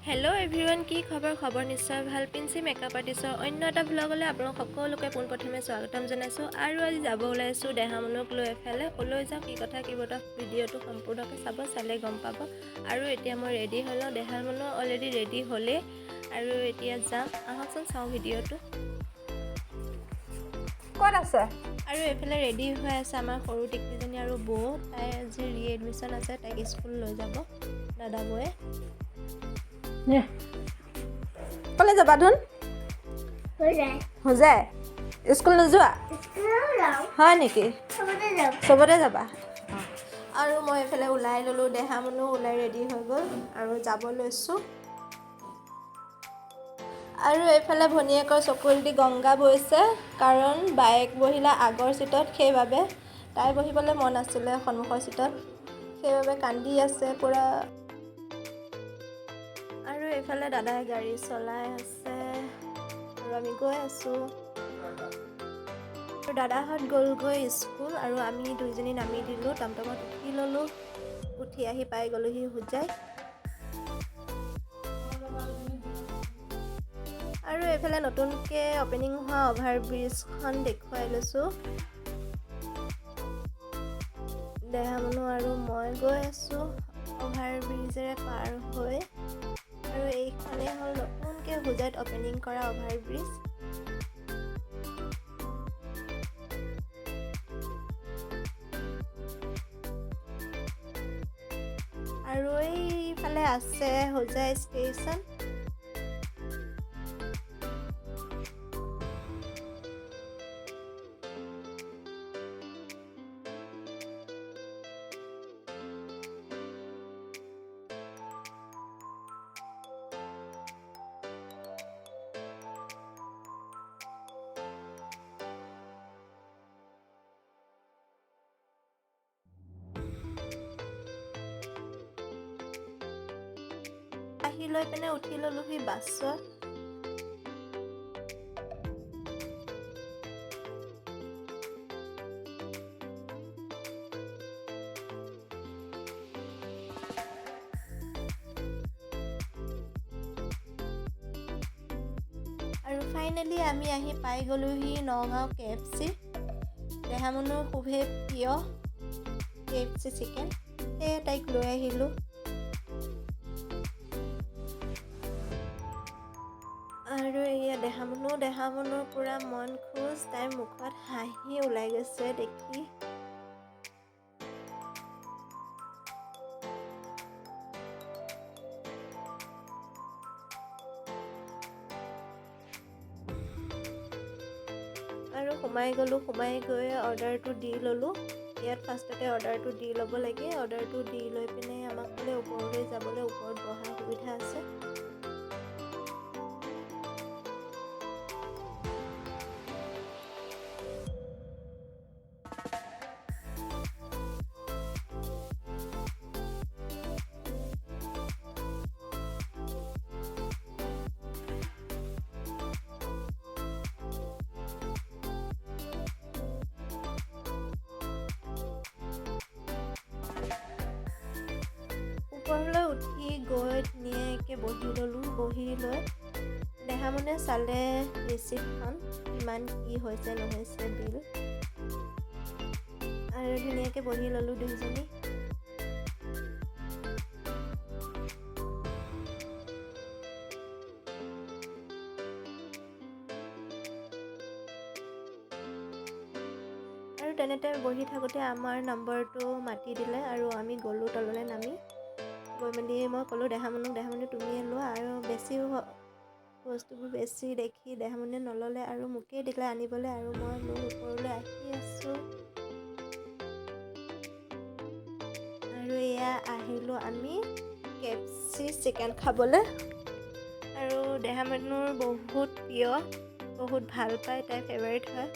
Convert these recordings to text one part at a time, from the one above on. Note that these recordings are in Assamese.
হেল্ল' এভৰিৱান, কি খবৰ নিশ্চয় ভাল। প্ৰিন্সি মেকআপ আৰ্টিষ্টৰ অন্য এটা ভ্লগলৈ আপোনালোক সকলোকে পোনপ্ৰথমে স্বাগতম জনাইছোঁ। আৰু আজি যাব ওলাইছোঁ দেহামনুক লৈ এফালে। ক'লৈ যাওঁ, কি কথা কি বতৰা, ভিডিঅ'টো সম্পূৰ্ণকৈ চাব, চালে গম পাব। আৰু এতিয়া মই ৰেডি হৈ লওঁ। দেহামনু অলৰেডি ৰেডি হ'লেই আৰু এতিয়া যাম, আহকচোন চাওঁ ভিডিঅ'টো। ক'ত আছে? আৰু এইফালে ৰেডি হৈ আছে আমাৰ সৰু টিকলিজনী আৰু বৌ। তাই আজি ৰিএডমিশ্যন আছে, তাইক স্কুল লৈ যাব দাদা বৌয়ে। ক'লে যাবা ধুন? হজাই স্কুল নোযোৱা হয় নেকি? চবতে যাবা। আৰু মই এইফালে ওলাই ল'লোঁ, দেহামনু ওলাই ৰেডি হৈ গ'ল আৰু যাব লৈছোঁ। আৰু এইফালে ভনীয়েকৰ চকুৱেদি গংগা বৈছে, কাৰণ বায়েক বহিলে আগৰ চিটত, সেইবাবে তাই বহিবলৈ মন আছিলে সন্মুখৰ চিটত, সেইবাবে কান্দি আছে পূৰা। আৰু এইফালে দাদাই গাড়ী চলাই আছে আৰু আমি গৈ আছোঁ। আৰু দাদাহঁত গ'লগৈ স্কুল আৰু আমি দুইজনী নামি দিলোঁ, টমটমত উঠি ল'লোঁ। উঠি আহি পাই গ'লোহি হোজাই। আৰু এইফালে নতুনকৈ অপেনিং হোৱা অভাৰ ব্ৰিজখন দেখুৱাই লৈছোঁ। দেহামনু আৰু মই গৈ আছোঁ অভাৰ ব্ৰিজেৰে পাৰ হৈ। আৰু এইখনেই হ'ল নতুনকৈ হোজাইত অপেনিং কৰা অভাৰ ব্ৰিজ। আৰু এইফালে আছে হোজাই ষ্টেচন। আহি লৈ পিনে উঠি ল'লোহি বাছত। আৰু ফাইনেলি আমি আহি পাই গ'লোহি নগাঁও KFC। দেহামনুৰ খুবেই প্ৰিয় KFC চিকেন, সেয়ে তাইক লৈ আহিলোঁ। আৰু এয়া দেহামনুৰ পূৰা মন খুচ, তাইৰ মুখত হাঁহি ওলাই গৈছে দেখি। আৰু সোমাই গৈ অৰ্ডাৰটো দি ল'লোঁ। ইয়াত ফাৰ্ষ্টতে অৰ্ডাৰটো দি ল'ব লাগে। অৰ্ডাৰটো দি লৈ পিনে আমাক ক'লে ওপৰলৈ যাবলৈ, ওপৰত বহাৰ সুবিধা আছে। ওপৰলৈ উঠি গৈ ধুনীয়াকৈ বহি ল'লোঁ। বহি লৈ দেহামনুৱে চালে ৰিচিপ্টখন, কিমান কি হৈছে নহৈছে বিল। আৰু ধুনীয়াকৈ বহি ল'লোঁ দুইজনী। আৰু তেনেতে বহি থাকোঁতে আমাৰ নম্বৰটো মাতি দিলে আৰু আমি গ'লোঁ তললৈ নামি। গৈ মেলি মই ক'লোঁ দেহামনু তুমিয়ে লোৱা। আৰু বস্তুবোৰ বেছি দেখি দেহামনুৱে নল'লে আৰু মোকেই দিলে আনিবলৈ, আৰু মই লৈ ওপৰলৈ আহি আছোঁ। আৰু এয়া আহিলোঁ আমি KFC চিকেন খাবলৈ। আৰু দেহামনুৰ বহুত প্ৰিয়, বহুত ভাল পায়, তাইৰ ফেভাৰিট হয়।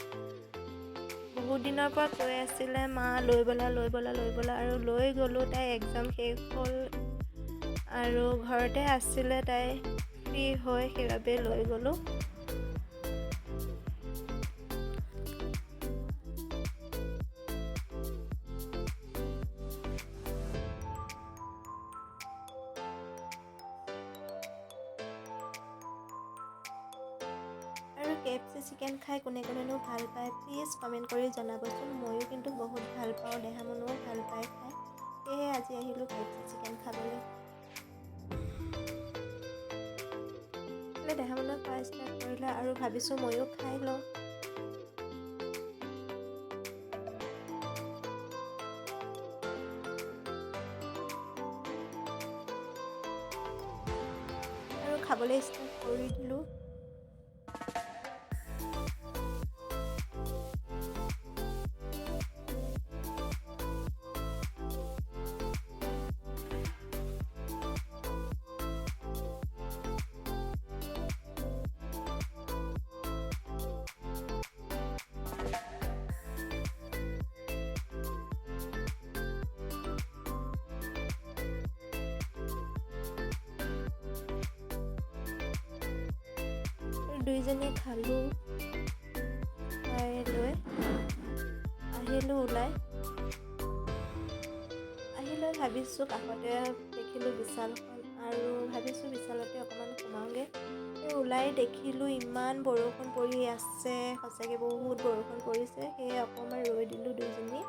বহুত দিনৰ পৰা কৈ আছিলে মা লৈ ব'লা আৰু লৈ গ'লোঁ। তাই এক্সাম শেষ হ'ল আৰু ঘৰতে আছিলে তাই ফ্ৰী হৈ, সেইবাবে লৈ গ'লোঁ। KFC চিকেন খাই কোনে কোনেনো ভাল পায় প্লিজ কমেণ্ট কৰি জনাবচোন। ময়ো কিন্তু বহুত ভাল পাওঁ, দেহামনেও ভাল পায় খাই, সেয়েহে আজি আহিলোঁ KFC চিকেন খাবলৈ। দেহামনে খোৱা ষ্টাৰ্ট কৰিলে আৰু ভাবিছোঁ ময়ো খাই লওঁ। আৰু খাবলৈ ষ্টাৰ্ট কৰি দিলোঁ। দুইজনী খালোঁ, খাই লৈ আহিলোঁ ওলাই। আহি লৈ ভাবিছোঁ কাষতে দেখিলোঁ বিশালখন আৰু ভাবিছোঁ বিশালতে অকণমান সোমাওঁগৈ। ওলাই দেখিলোঁ ইমান বৰষুণ পৰি আছে, সঁচাকৈ বহুত বৰষুণ পৰিছে, সেয়ে অকণমান ৰৈ দিলোঁ দুইজনী।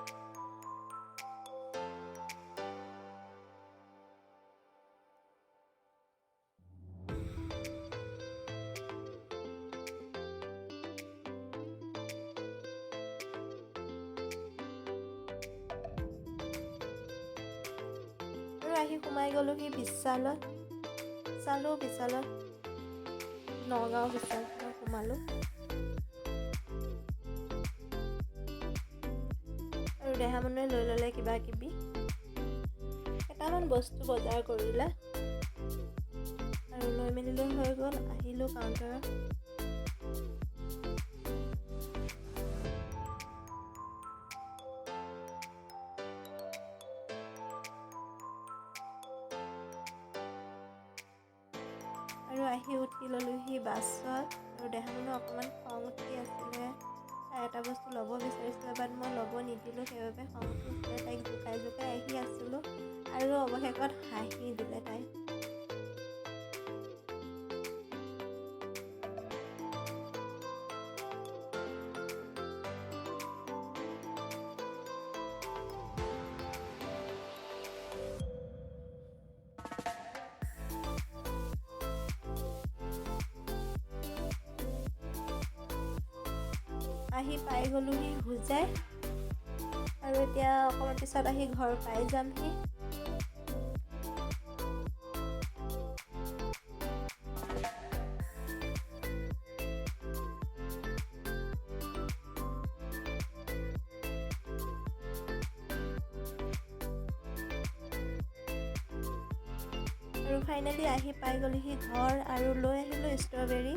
আৰু আহি সোমাই গ'লোহি বিশালত। বিশালত নগাঁও বিশালখনত সোমালোঁ। আৰু দেহামনে লৈ ল'লে কিবা কিবি, কেইটামান বস্তু বজাৰ কৰিলে আৰু লৈ মেলি হৈ গ'ল। আহিলোঁ কাউণ্টাৰত। আৰু আহি উঠি ল'লোহি বাছত। আৰু দেহামনৰ অকণমান খং উঠি আছিলে, তাই এটা বস্তু ল'ব বিচাৰিছিলে বাট মই ল'ব নিদিলোঁ, সেইবাবে খং উঠিছিলে। তাইক জোকাই জোকাই আহি আছিলোঁ আৰু অৱশেষত হাঁহি দিলে তাই। আহি পাই গ'লোহি হোজাই, আৰু এতিয়া অকণমান পিছত আহি ঘৰ পাই যামহি। আৰু ফাইনেলি আহি পাই গ'লোহি ঘৰ, আৰু লৈ আহিলোঁ ষ্ট্ৰবেৰী।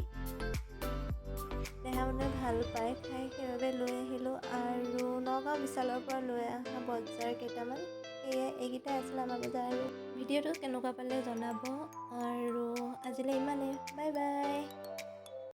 দেহামনে ভাল পাই খাই, সেইবাবে লৈ আহিলোঁ। আৰু নগাঁও বিশালৰ পৰা লৈ অহা বজাৰ কেইটামান, সেয়ে এইকেইটাই আছিলে আমাৰ বজাৰ। আৰু ভিডিঅ'টো কেনেকুৱা পালে জনাব, আৰু আজিলৈ ইমানেই, বাই বাই।